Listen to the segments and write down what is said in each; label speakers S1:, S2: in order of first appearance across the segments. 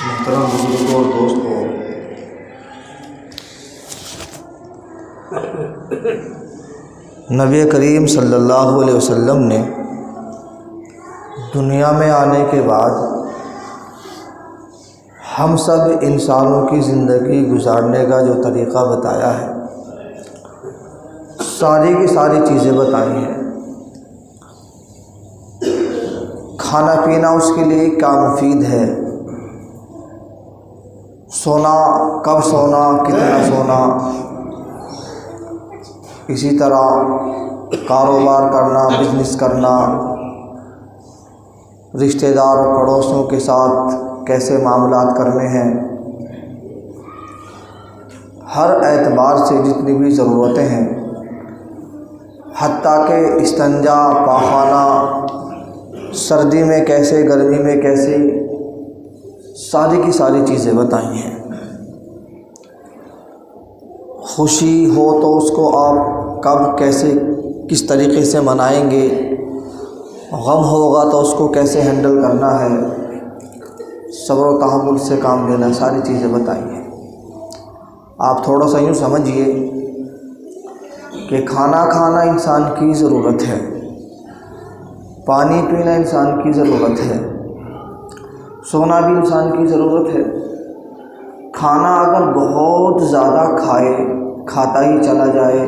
S1: محترم بزرگوں اور دوستوں، نبی کریم صلی اللہ علیہ وسلم نے دنیا میں آنے کے بعد ہم سب انسانوں کی زندگی گزارنے کا جو طریقہ بتایا ہے، ساری کی ساری چیزیں بتائی ہیں۔ کھانا پینا اس کے لیے کیا مفید ہے، سونا کب سونا، کتنا سونا، اسی طرح کاروبار کرنا، بزنس کرنا، رشتہ دار اور پڑوسیوں کے ساتھ کیسے معاملات کرنے ہیں، ہر اعتبار سے جتنی بھی ضرورتیں ہیں، حتیٰ کہ استنجا، پاخانہ، سردی میں کیسے، گرمی میں کیسے، ساری کی ساری چیزیں بتائی ہیں۔ خوشی ہو تو اس کو آپ کب، کیسے، کس طریقے سے منائیں گے، غم ہوگا تو اس کو کیسے ہینڈل کرنا ہے، صبر و تحمل سے کام لینا، ساری چیزیں بتائی ہیں۔ آپ تھوڑا سا یوں سمجھیے کہ کھانا کھانا انسان کی ضرورت ہے، پانی پینا انسان کی ضرورت ہے، سونا بھی انسان کی ضرورت ہے۔ کھانا اگر بہت زیادہ کھاتا ہی چلا جائے،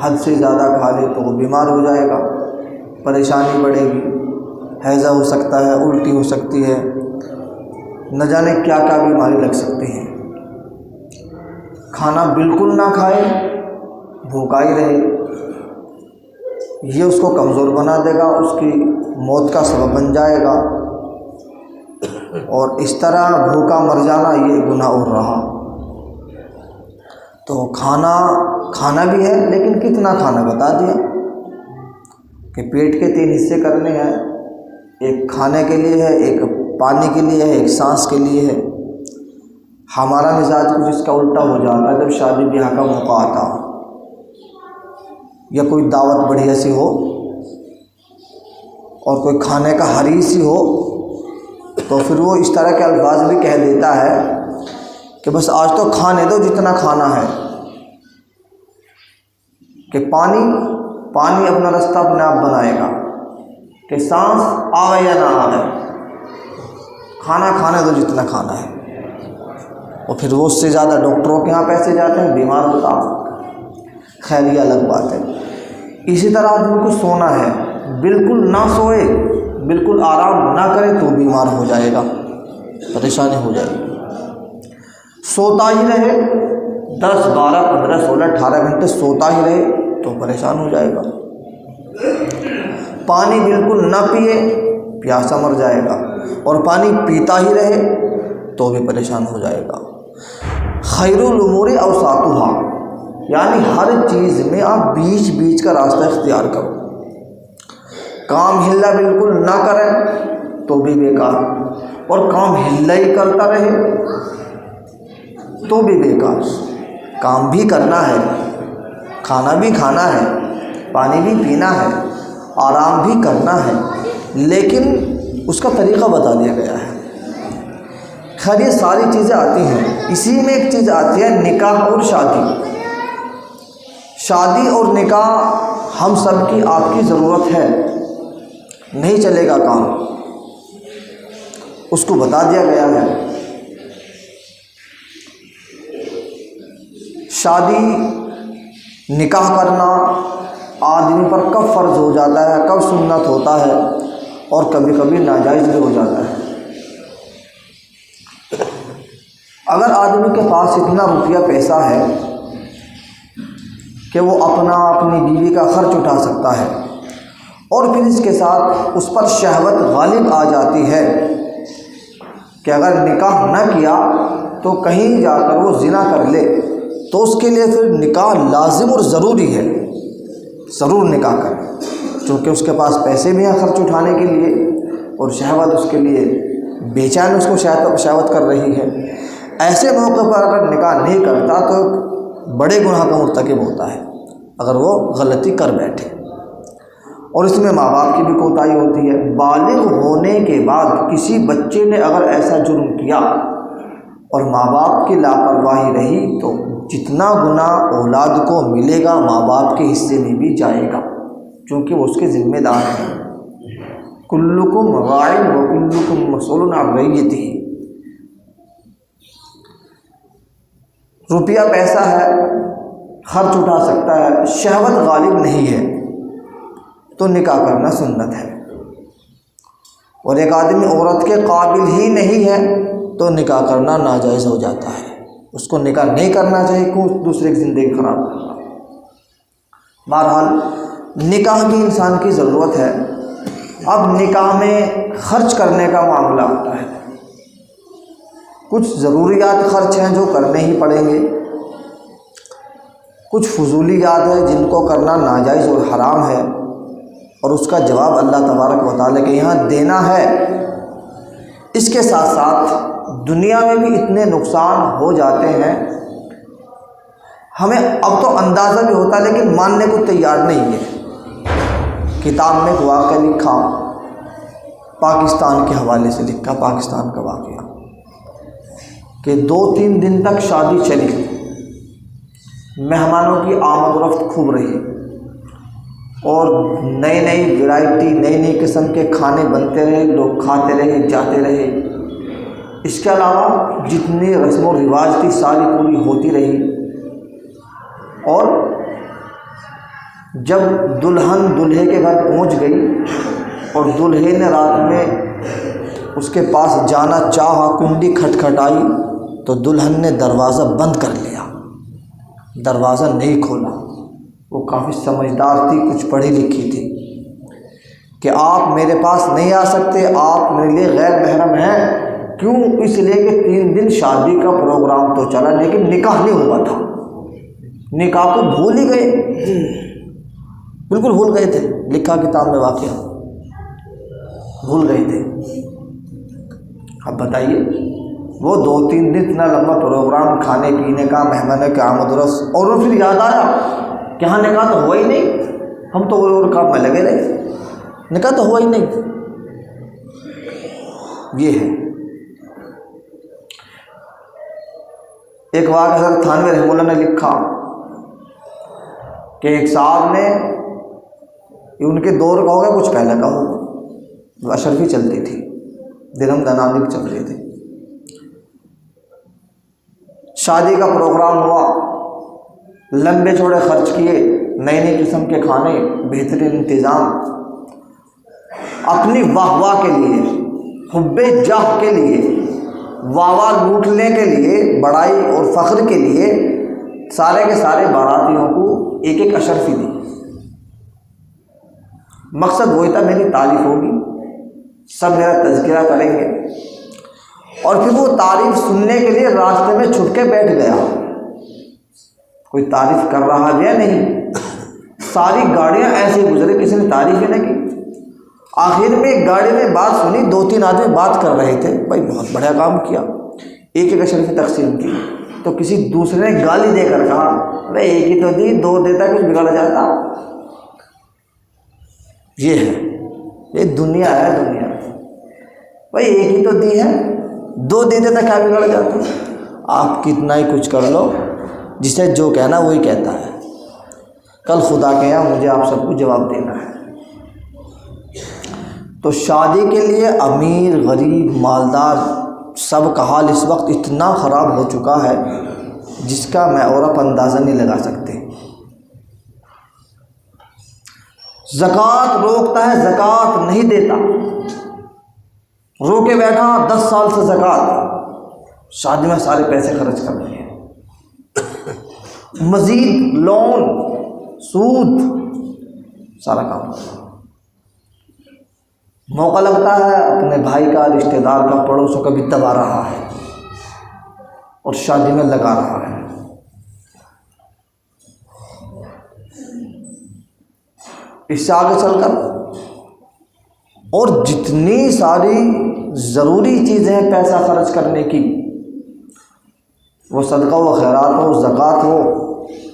S1: حد سے زیادہ کھا لے تو وہ بیمار ہو جائے گا، پریشانی بڑھے گی، ہیضہ ہو سکتا ہے، الٹی ہو سکتی ہے، نہ جانے کیا کیا بیماری لگ سکتی ہے۔ کھانا بالکل نہ کھائے، بھوکا ہی رہے، یہ اس کو کمزور بنا دے گا، اس کی موت کا سبب بن جائے گا، اور اس طرح بھوکا مر جانا یہ گناہ اور رہا۔ تو کھانا بھی ہے، لیکن کتنا کھانا بتا دیا کہ پیٹ کے 3 حصے کرنے ہیں، ایک کھانے کے لیے ہے، ایک پانی کے لیے ہے، ایک سانس کے لیے ہے۔ ہمارا مزاج کچھ اس کا الٹا ہو جاتا ہے جب شادی بیاہ کا موقع آتا یا کوئی دعوت بڑھیا سی ہو اور کوئی کھانے کا حریص ہی ہو، تو پھر وہ اس طرح کے الفاظ بھی کہہ دیتا ہے کہ بس آج تو کھانے دو جتنا کھانا ہے، کہ پانی اپنا رستہ اپنے آپ بنائے گا، کہ سانس آئے یا نہ آئے، کھانا کھانے دو جتنا کھانا ہے۔ اور پھر وہ اس سے زیادہ ڈاکٹروں کے یہاں پیسے جاتے ہیں، بیمار ہوتا۔ خیر یہ الگ بات ہے۔ اسی طرح آدمی کو سونا ہے، بالکل نہ سوئے، بالکل آرام نہ کرے تو بیمار ہو جائے گا، پریشانی ہو جائے گی۔ سوتا ہی رہے، 10، 12، 15، 16، 18 گھنٹے سوتا ہی رہے تو پریشان ہو جائے گا۔ پانی بالکل نہ پیے، پیاسا مر جائے گا، اور پانی پیتا ہی رہے تو بھی پریشان ہو جائے گا۔ خیر الامور اوساطها، یعنی ہر چیز میں آپ بیچ بیچ کا راستہ اختیار کرو۔ کام ہلا بالکل نہ کریں تو بھی بیکار، اور کام ہلا ہی کرتا رہے تو بھی بیکار۔ کام بھی کرنا ہے، کھانا بھی کھانا ہے، پانی بھی پینا ہے، آرام بھی کرنا ہے، لیکن اس کا طریقہ بتا دیا گیا ہے۔ خیر یہ ساری چیزیں آتی ہیں، اسی میں ایک چیز آتی ہے نکاح اور شادی۔ شادی اور نکاح ہم سب کی، آپ کی ضرورت ہے، نہیں چلے گا کام، اس کو بتا دیا گیا ہے۔ شادی، نکاح کرنا آدمی پر کب فرض ہو جاتا ہے، کب سنت ہوتا ہے، اور کبھی کبھی ناجائز بھی ہو جاتا ہے۔ اگر آدمی کے پاس اتنا روپیہ پیسہ ہے کہ وہ اپنی بیوی کا خرچ اٹھا سکتا ہے، اور پھر اس کے ساتھ اس پر شہوت غالب آ جاتی ہے کہ اگر نکاح نہ کیا تو کہیں جا کر وہ زنا کر لے، تو اس کے لیے پھر نکاح لازم اور ضروری ہے، ضرور نکاح کرے، چونکہ اس کے پاس پیسے بھی ہیں خرچ اٹھانے کے لیے، اور شہوت اس کے لیے بے چین اس کو شہوت کر رہی ہے۔ ایسے موقع پر اگر نکاح نہیں کرتا تو بڑے گناہ کا مرتکب ہوتا ہے، اگر وہ غلطی کر بیٹھے، اور اس میں ماں باپ کی بھی کوتاہی ہوتی ہے۔ بالغ ہونے کے بعد کسی بچے نے اگر ایسا جرم کیا اور ماں باپ کی لاپرواہی رہی تو جتنا گناہ اولاد کو ملے گا ماں باپ کے حصے میں بھی جائے گا، چونکہ وہ اس کے ذمہ دار ہیں۔ کلکم راع و کلکم مسئول عن رعیتہ۔ روپیہ پیسہ ہے، خرچ اٹھا سکتا ہے، شہوت غالب نہیں ہے تو نکاح کرنا سنت ہے، اور ایک آدمی عورت کے قابل ہی نہیں ہے تو نکاح کرنا ناجائز ہو جاتا ہے، اس کو نکاح نہیں کرنا چاہیے، کیوں دوسرے کی زندگی خراب کرنا۔ بہرحال نکاح کی انسان کی ضرورت ہے۔ اب نکاح میں خرچ کرنے کا معاملہ ہوتا ہے، کچھ ضروریات خرچ ہیں جو کرنے ہی پڑیں گے، کچھ فضولیات ہیں جن کو کرنا ناجائز اور حرام ہے، اور اس کا جواب اللہ تبارک و تعالیٰ کے یہاں دینا ہے۔ اس کے ساتھ ساتھ دنیا میں بھی اتنے نقصان ہو جاتے ہیں، ہمیں اب تو اندازہ بھی ہوتا ہے لیکن ماننے کو تیار نہیں ہے۔ کتاب میں ایک واقعہ لکھا، پاکستان کے حوالے سے لکھا، پاکستان کا واقعہ کہ 2-3 دن تک شادی چلی، مہمانوں کی آمد و رفت خوب رہی، اور نئی نئی ورائٹی، نئی نئی قسم کے کھانے بنتے رہے، لوگ کھاتے رہے، جاتے رہے۔ اس کے علاوہ جتنی رسم و رواج تھی ساری پوری ہوتی رہی، اور جب دلہن دولہے کے گھر پہنچ گئی اور دولہے نے رات میں اس کے پاس جانا چاہا، کنڈی کھٹکھٹائی تو دلہن نے دروازہ بند کر لیا، دروازہ نہیں کھولا۔ وہ کافی سمجھدار تھی، کچھ پڑھی لکھی تھی، کہ آپ میرے پاس نہیں آ سکتے، آپ میرے لیے غیر محرم ہیں۔ کیوں؟ اس لیے کہ 3 دن شادی کا پروگرام تو چلا لیکن نکاح نہیں ہوا تھا، نکاح کو بھول ہی گئے، بالکل بھول گئے تھے۔ لکھا کتاب میں واقعہ، بھول گئے تھے۔ اب بتائیے، وہ 2-3 دن اتنا لمبا پروگرام، کھانے پینے کا، مہمانوں کی آمد و رفت، اور وہ پھر یاد آیا کہ ہاں نکاح تو ہوا ہی نہیں، ہم تو اور کام میں لگے رہے، نکاح تو ہوا ہی نہیں۔ یہ ہے ایک واقعہ حضرت تھانوی رحمہ اللہ نے لکھا کہ ایک صاحب نے، یہ ان کے دور کا ہوگا، کچھ پہلے کا ہوگا، اشرفی چلتی تھی، درہم دینار چل رہے تھے، شادی کا پروگرام ہوا، لمبے چوڑے خرچ کیے، نئی نئی قسم کے کھانے، بہترین انتظام، اپنی واہ واہ کے لیے، حب جاہ کے لیے، واہ واہ لوٹنے کے لیے، بڑائی اور فخر کے لیے سارے کے سارے باراتیوں کو ایک ایک اشرفی دی۔ مقصد وہی تھا، میری تعریف ہوگی، سب میرا تذکرہ کریں گے، اور پھر وہ تعریف سننے کے لیے راستے میں چھپ کے بیٹھ گیا، کوئی تعریف کر رہا بھی نہیں، ساری گاڑیاں ایسے گزرے، کسی نے تعریف ہی نہیں کی۔ آخر میں ایک گاڑی میں بات سنی، 2-3 آدمی بات کر رہے تھے، بھائی بہت بڑا کام کیا، ایک ایک اشرفی تقسیم کی، تو کسی دوسرے نے گالی دے کر کہا، بھائی ایک ہی تو دی، 2 دیتا کچھ بگڑ جاتا۔ یہ ہے، یہ دنیا ہے، دنیا، بھائی ایک ہی تو دی ہے، 2 دے دیتا کیا بگڑ جاتا۔ آپ کتنا ہی کچھ کر لو، جسے جو کہنا وہی کہتا ہے، کل خدا کے یہاں مجھے آپ سب کو جواب دینا ہے۔ تو شادی کے لیے امیر غریب مالدار سب کا حال اس وقت اتنا خراب ہو چکا ہے جس کا میں اور آپ اندازہ نہیں لگا سکتے۔ زکوٰۃ روکتا ہے، زکوٰۃ نہیں دیتا، رو کے بیٹھا 10 سال سے زکوٰۃ، شادی میں سارے پیسے خرچ کر رہے ہیں، مزید لون، سود، سارا کام کرتا ہے۔ موقع لگتا ہے اپنے بھائی کا، رشتہ دار کا، پڑوسوں کا بھی دبا رہا ہے اور شادی میں لگا رہا ہے۔ اس سے آگے چل کر اور جتنی ساری ضروری چیزیں ہیں پیسہ خرچ کرنے کی، وہ صدقہ و خیرات ہو، زکوٰۃ ہو،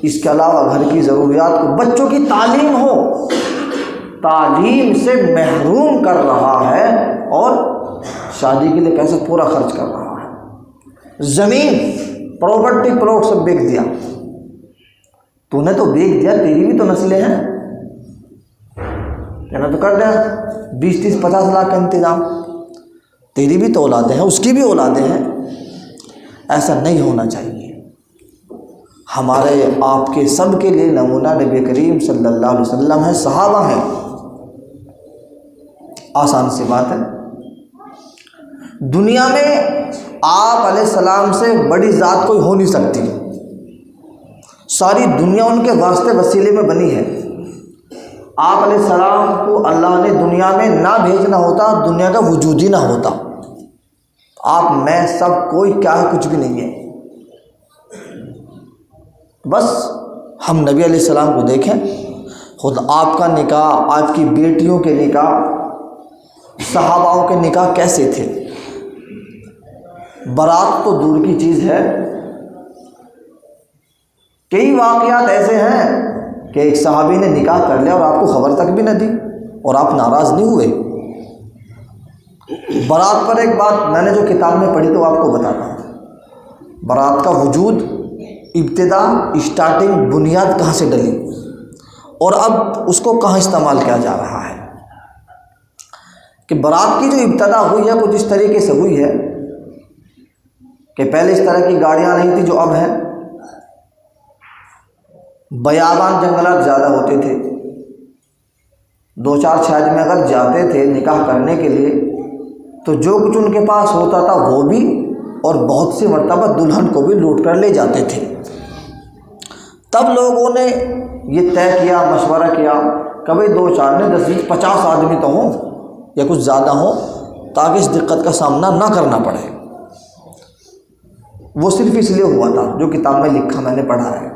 S1: اس کے علاوہ گھر کی ضروریات کو، بچوں کی تعلیم ہو، تعلیم سے محروم کر رہا ہے اور شادی کے لیے پیسہ پورا خرچ کر رہا ہے۔ زمین پراپرٹی پلاٹ سب بیچ دیا. تو نے تو بیچ دیا, تیری بھی تو نسلیں ہیں, کہنا تو کر دیا 20-30-50 لاکھ کا انتظام, تیری بھی تو اولادیں ہیں, اس کی بھی اولادیں ہیں. ایسا نہیں ہونا چاہیے. ہمارے آپ کے سب کے لیے نمونہ نبی کریم صلی اللہ علیہ وسلم ہے, صحابہ ہیں. آسان سی بات ہے. دنیا میں آپ علیہ السلام سے بڑی ذات کوئی ہو نہیں سکتی. ساری دنیا ان کے واسطے وسیلے میں بنی ہے. آپ علیہ السلام کو اللہ نے دنیا میں نہ بھیجنا ہوتا, دنیا کا وجود ہی نہ ہوتا. آپ میں سب کوئی کیا ہے, کچھ بھی نہیں ہے. بس ہم نبی علیہ السلام کو دیکھیں, خود آپ کا نکاح, آپ کی بیٹیوں کے نکاح, صحاباؤں کے نکاح کیسے تھے. بارات تو دور کی چیز ہے, کئی واقعات ایسے ہیں کہ ایک صحابی نے نکاح کر لیا اور آپ کو خبر تک بھی نہ دی اور آپ ناراض نہیں ہوئے. بارات پر ایک بات میں نے جو کتاب میں پڑھی تو آپ کو بتاتا ہوں. بارات کا وجود, ابتدا, اسٹارٹنگ, بنیاد کہاں سے ڈلی اور اب اس کو کہاں استعمال کیا جا رہا ہے. کہ بارات کی جو ابتدا ہوئی ہے کچھ اس طریقے سے ہوئی ہے کہ پہلے اس طرح کی گاڑیاں نہیں تھیں جو اب ہیں. بیابان جنگلات زیادہ ہوتے تھے. 2-4 آدمی اگر جاتے تھے نکاح کرنے کے لیے تو جو کچھ ان کے پاس ہوتا تھا وہ بھی, اور بہت سی مرتبہ دلہن کو بھی لوٹ کر لے جاتے تھے. تب لوگوں نے یہ طے کیا, مشورہ کیا کہ بھائی 2-4 نے 10-20-50 آدمی تو ہوں یا کچھ زیادہ ہوں تاکہ اس دقت کا سامنا نہ کرنا پڑے. وہ صرف اس لیے ہوا تھا جو کتاب میں لکھا, میں نے پڑھا ہے.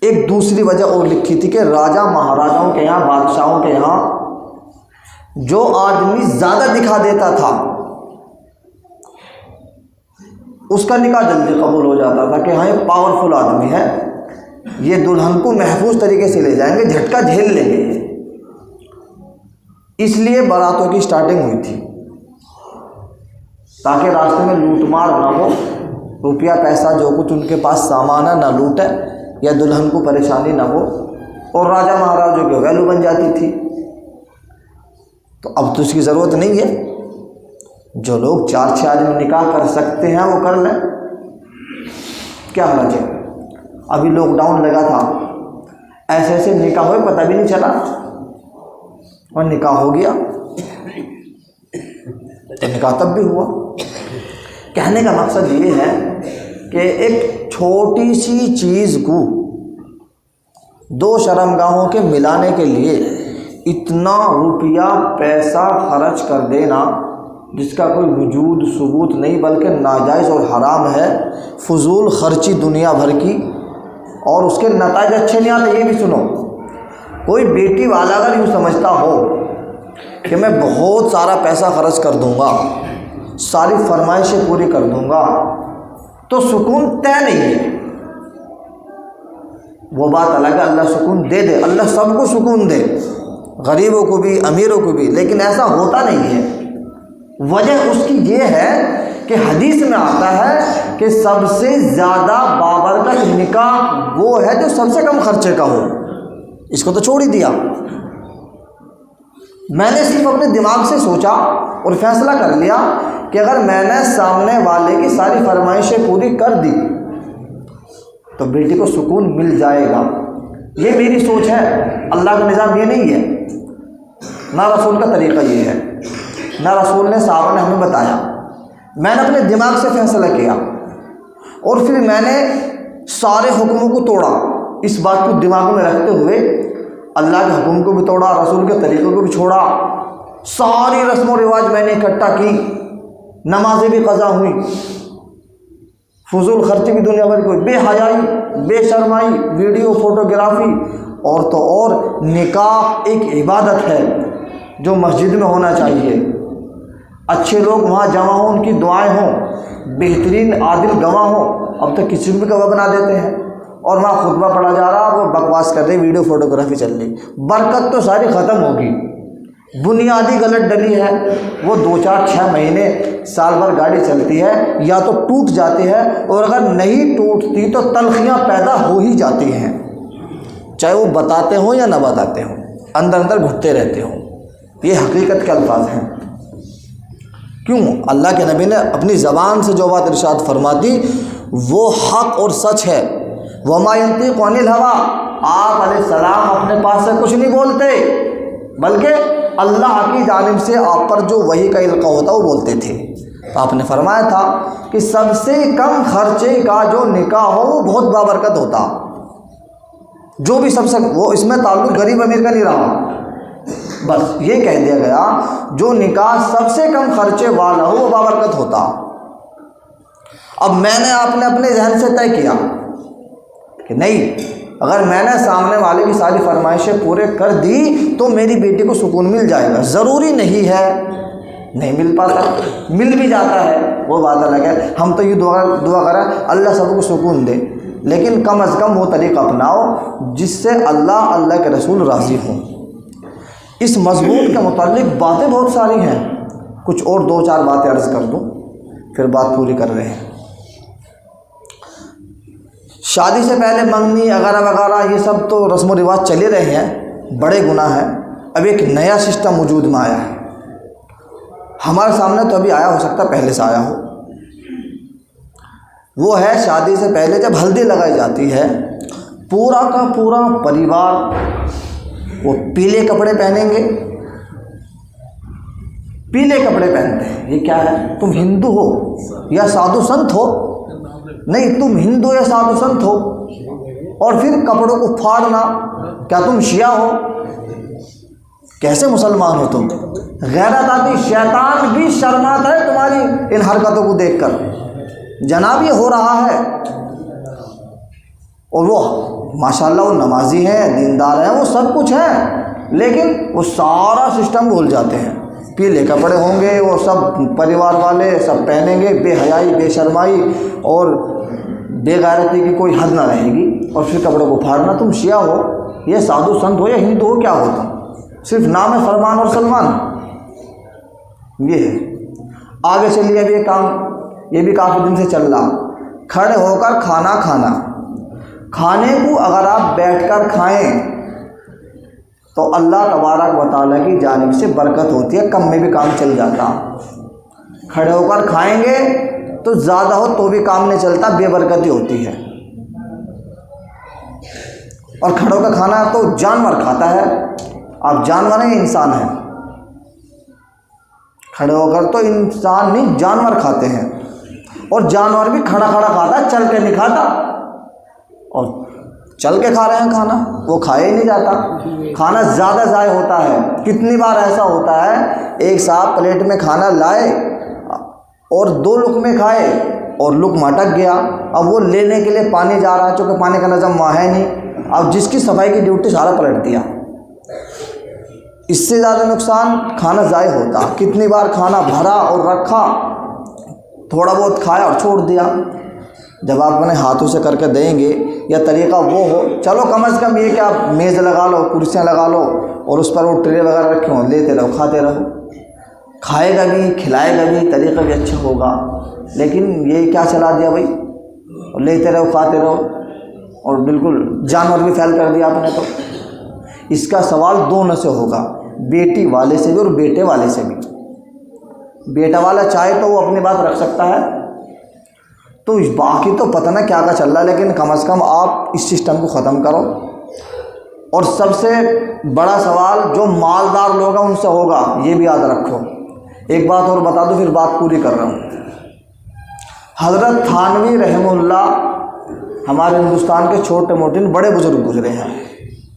S1: ایک دوسری وجہ اور لکھی تھی کہ راجہ مہاراجاؤں کے یہاں, بادشاہوں کے یہاں جو آدمی زیادہ دکھا دیتا تھا اس کا نکاح جلدی قبول ہو جاتا تھا کہ ہاں یہ پاورفل آدمی ہے, یہ دلہن کو محفوظ طریقے سے لے جائیں گے, جھٹکا جھیل لیں گے. اس لیے باراتوں کی سٹارٹنگ ہوئی تھی تاکہ راستے میں لوٹ مار نہ ہو, روپیہ پیسہ جو کچھ ان کے پاس سامان ہے نہ لوٹے یا دلہن کو پریشانی نہ ہو, اور راجہ مہاراجوں کی ویلو بن جاتی تھی. تو اب تو اس کی ضرورت نہیں ہے. جو لوگ 4-6 آدمی نکاح کر سکتے ہیں وہ کر لیں, کیا حرج ہے. ابھی لاک ڈاؤن لگا تھا, ایسے ایسے نکاح ہوئے پتہ بھی نہیں چلا اور نکاح ہو گیا. تو نکاح تب بھی ہوا. کہنے کا مقصد یہ ہے کہ ایک چھوٹی سی چیز کو 2 شرمگاہوں کے ملانے کے لیے اتنا روپیہ پیسہ خرچ کر دینا جس کا کوئی وجود ثبوت نہیں بلکہ ناجائز اور حرام ہے, فضول خرچی دنیا بھر کی, اور اس کے نتائج اچھے نہیں آتے. یہ بھی سنو, کوئی بیٹی والا اگر یوں سمجھتا ہو کہ میں بہت سارا پیسہ خرچ کر دوں گا, ساری فرمائشیں پوری کر دوں گا, تو سکون طے نہیں ہے. وہ بات الگ ہے, اللہ سکون دے دے, اللہ سب کو سکون دے, غریبوں کو بھی امیروں کو بھی, لیکن ایسا ہوتا نہیں ہے. وجہ اس کی یہ ہے کہ حدیث میں آتا ہے کہ سب سے زیادہ بابرکت نکاح وہ ہے جو سب سے کم خرچے کا ہو. اس کو تو چھوڑ ہی دیا. میں نے صرف اپنے دماغ سے سوچا اور فیصلہ کر لیا کہ اگر میں نے سامنے والے کی ساری فرمائشیں پوری کر دی تو بیٹی کو سکون مل جائے گا. یہ میری سوچ ہے, اللہ کا نظام یہ نہیں ہے, نہ رسول کا طریقہ یہ ہے, نہ رسول نے صحابہ نے ہمیں بتایا. میں نے اپنے دماغ سے فیصلہ کیا اور پھر میں نے سارے حکموں کو توڑا, اس بات کو دماغ میں رکھتے ہوئے اللہ کے حکم کو بھی توڑا, رسول کے طریقوں کو بھی چھوڑا, ساری رسم و رواج میں نے اکٹھا کی, نمازیں بھی قضا ہوئی, فضول خرچی بھی دنیا بھر کی, بے حیائی, بے شرمائی, ویڈیو فوٹوگرافی, اور تو اور نکاح ایک عبادت ہے جو مسجد میں ہونا چاہیے. اچھے لوگ وہاں جمع ہوں, ان کی دعائیں ہوں, بہترین عادل گواہ ہوں. اب تو کسی بھی گواہ بنا دیتے ہیں اور وہاں خطبہ پڑھا جا رہا, وہ بکواس کر رہے, ویڈیو فوٹوگرافی چل رہی. برکت تو ساری ختم ہوگی. بنیادی غلط ڈلی ہے، وہ 2-4-6 مہینے سال بھر گاڑی چلتی ہے، یا تو ٹوٹ جاتی ہے، اور اگر نہیں ٹوٹتی تو تلخیاں پیدا ہو ہی جاتی ہیں، چاہے وہ بتاتے ہوں یا نہ بتاتے ہوں، اندر اندر گھٹتے رہتے ہوں۔ یہ حقیقت کے الفاظ ہیں۔ کیوں؟ اللہ کے نبی نے اپنی زبان سے جو بات ارشاد فرماتی وہ حق اور سچ ہے۔ وما ينطق عن الهوى، آپ علیہ السلام اپنے پاس سے کچھ نہیں بولتے، بلکہ اللہ کی جانب سے آپ پر جو وحی کا القاء ہوتا وہ بولتے تھے۔ تو آپ نے فرمایا تھا کہ سب سے کم خرچے کا جو نکاح ہو وہ بہت بابرکت ہوتا، جو بھی سب سے، وہ اس میں تعلق غریب امیر کا نہیں رہا، بس یہ کہہ دیا گیا جو نکاح سب سے کم خرچے والا ہو وہ بابرکت ہوتا۔ اب میں نے، آپ نے اپنے ذہن سے طے کیا کہ نہیں، اگر میں نے سامنے والے کی ساری فرمائشیں پورے کر دی تو میری بیٹی کو سکون مل جائے گا۔ ضروری نہیں ہے، نہیں مل پاتا، مل بھی جاتا ہے وہ بات الگ ہے، ہم تو یہ دعا کریں اللہ سب کو سکون دے، لیکن کم از کم وہ طریقہ اپناؤ جس سے اللہ کے رسول راضی ہوں۔ اس مضمون کے متعلق باتیں بہت ساری ہیں، کچھ اور 2-4 باتیں عرض کر دوں پھر بات پوری کر رہے ہیں۔ شادی سے پہلے منگنی وغیرہ وغیرہ یہ سب تو رسم و رواج چلے رہے ہیں، بڑے گناہ ہیں۔ اب ایک نیا سسٹم وجود میں آیا ہے، ہمارے سامنے تو ابھی آیا، ہو سکتا پہلے سے آیا ہو۔ وہ ہے شادی سے پہلے جب ہلدی لگائی جاتی ہے، پورا کا پورا پریوار وہ پیلے کپڑے پہنیں گے، پیلے کپڑے پہنتے ہیں۔ یہ کیا ہے؟ تم ہندو ہو یا سادھو سنت ہو؟ نہیں، تم ہندو یا سادھو سنت ہو، اور پھر کپڑوں کو پھاڑنا، کیا تم شیعہ ہو؟ کیسے مسلمان ہو تم؟ غیرت آتی، شیطان بھی شرماتا ہے تمہاری ان حرکتوں کو دیکھ کر، جناب یہ ہو رہا ہے۔ اور وہ ماشاءاللہ وہ نمازی ہیں، دیندار ہیں، وہ سب کچھ ہیں، لیکن وہ سارا سسٹم بھول جاتے ہیں۔ پیلے کپڑے ہوں گے، وہ سب پریوار والے سب پہنیں گے، بے حیائی، بے شرمائی اور بے غیرتی کی کوئی حد نہ رہے گی، اور پھر کپڑوں کو پھاڑنا۔ تم شیعہ ہو یا سادھو سنت ہو یا ہندو ہو، کیا ہو تم؟ صرف نام ہے فرمان اور سلمان، یہ ہے۔ آگے چلیے، اب یہ کام یہ بھی کافی دن سے چل رہا، کھڑے ہو کر کھانا کھانا۔ کھانے کو اگر آپ بیٹھ کر کھائیں تو اللہ تبارک و تعالیٰ کی جانب سے برکت ہوتی ہے، کم میں بھی کام چل جاتا۔ کھڑے ہو کر کھائیں گے تو زیادہ ہو تو بھی کام نہیں چلتا، بے برکتی ہوتی ہے۔ اور کھڑے ہو کر کھانا تو جانور کھاتا ہے، آپ جانور ہیں یا انسان ہیں؟ کھڑے ہو کر تو انسان نہیں، جانور کھاتے ہیں، اور جانور بھی کھڑا کھڑا کھاتا ہے، چل کے نہیں کھاتا۔ اور چل کے کھا رہے ہیں کھانا، وہ کھایا ہی نہیں جاتا، کھانا زیادہ ضائع ہوتا ہے۔ کتنی بار ایسا ہوتا ہے، ایک صاحب پلیٹ میں کھانا لائے اور 2 لقمے کھائے اور لقمہ اٹک گیا، اب وہ لینے کے لیے پانی جا رہا ہے، چونکہ پانی کا نظم وہاں ہے نہیں، اب جس کی صفائی کی ڈیوٹی سارا پلٹ دیا۔ اس سے زیادہ نقصان کھانا ضائع ہوتا۔ کتنی بار کھانا بھرا اور رکھا، تھوڑا بہت کھایا اور چھوڑ دیا۔ جب آپ اپنے ہاتھوں سے کر کے دیں گے یا طریقہ وہ ہو، چلو کم از کم یہ کہ آپ میز لگا لو، کرسیاں لگا لو، اور اس پر وہ ٹرے وغیرہ رکھے ہوں، لیتے رہو، کھاتے رہو، کھائے گا بھی، کھلائے گا بھی، طریقہ بھی اچھا ہوگا۔ لیکن یہ کیا چلا دیا بھائی، لیتے رہو، کھاتے رہو، اور بالکل جانور بھی فیل کر دیا آپ نے۔ تو اس کا سوال دونوں سے ہوگا، بیٹی والے سے بھی اور بیٹے والے سے بھی۔ بیٹا والا چاہے تو وہ اپنی بات رکھ سکتا ہے، تو باقی تو پتہ نہ کیا چل رہا ہے، لیکن کم از کم آپ اس سسٹم کو ختم کرو۔ اور سب سے بڑا سوال جو مالدار لوگ ہیں ان سے ہوگا، یہ بھی یاد رکھو۔ ایک بات اور بتا دو پھر بات پوری کر رہا ہوں۔ حضرت تھانوی رحمہ اللہ ہمارے ہندوستان کے چھوٹے موٹے بڑے بزرگ گزرے ہیں،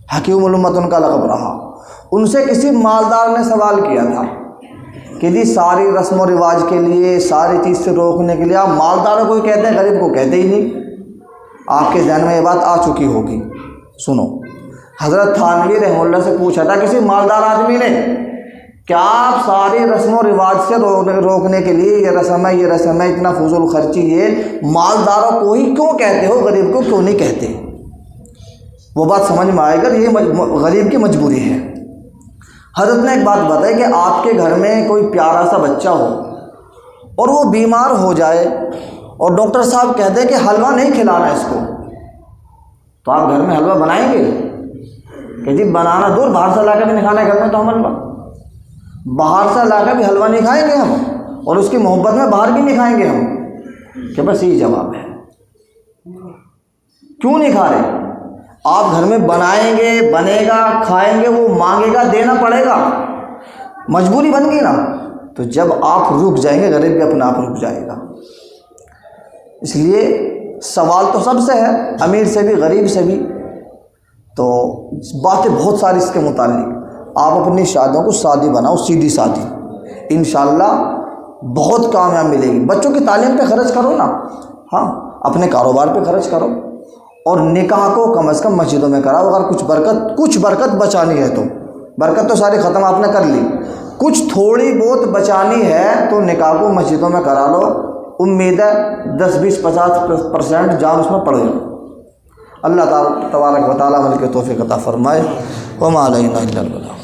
S1: حکیم الامت ان کا لقب رہا۔ ان سے کسی مالدار نے سوال کیا تھا کہ جی ساری رسم و رواج کے لیے، ساری چیز سے روکنے کے لیے آپ مالداروں کو ہی کہتے ہیں، غریب کو کہتے ہی نہیں؟ آپ کے ذہن میں یہ بات آ چکی ہوگی۔ سنو، حضرت تھانوی رحمہ اللہ سے پوچھا تھا کسی مالدار آدمی نے، کیا آپ ساری رسم و رواج سے روکنے کے لیے، یہ رسم ہے، اتنا فضول خرچی، یہ مالداروں کو ہی کیوں کہتے ہو، غریب کو کیوں نہیں کہتے؟ وہ بات سمجھ میں آئے گا، یہ غریب کی مجبوری ہے۔ حضرت نے ایک بات بتائی کہ آپ کے گھر میں کوئی پیارا سا بچہ ہو اور وہ بیمار ہو جائے اور ڈاکٹر صاحب کہہ دیں کہ حلوہ نہیں کھلانا اس کو، تو آپ گھر میں حلوہ بنائیں گے؟ کہ جی بنانا دور، باہر سے لا کے بھی نہیں کھانا ہے گھر میں تو ہم حلوہ، باہر سے لا کے بھی حلوہ نہیں کھائیں گے ہم، اور اس کی محبت میں باہر بھی نہیں کھائیں گے ہم، کہ بس یہی جواب ہے۔ کیوں نہیں کھا رہے؟ آپ گھر میں بنائیں گے، بنے گا، کھائیں گے، وہ مانگے گا، دینا پڑے گا، مجبوری بن گئی نا، تو جب آپ رک جائیں گے غریب بھی اپنے آپ رک جائے گا۔ اس لیے سوال تو سب سے ہے، امیر سے بھی غریب سے بھی، تو باتیں بہت ساری اس کے متعلق۔ آپ اپنی شادیوں کو سادی بناؤ، سیدھی سادی، انشاءاللہ بہت کامیاب ملے گی۔ بچوں کی تعلیم پہ خرچ کرو نا، ہاں اپنے کاروبار پہ خرچ کرو، اور نکاح کو کم از کم مسجدوں میں کراؤ۔ اگر کچھ برکت بچانی ہے تو، برکت تو ساری ختم آپ نے کر لی، کچھ تھوڑی بہت بچانی ہے تو نکاح کو مسجدوں میں کرا لو، امید ہے 10-20-50% جان اس میں پڑ جائے۔ اللہ تبارک و تعالیٰ عمل کے توفیق عطا فرمائے۔ وما علینا الا البلاغ۔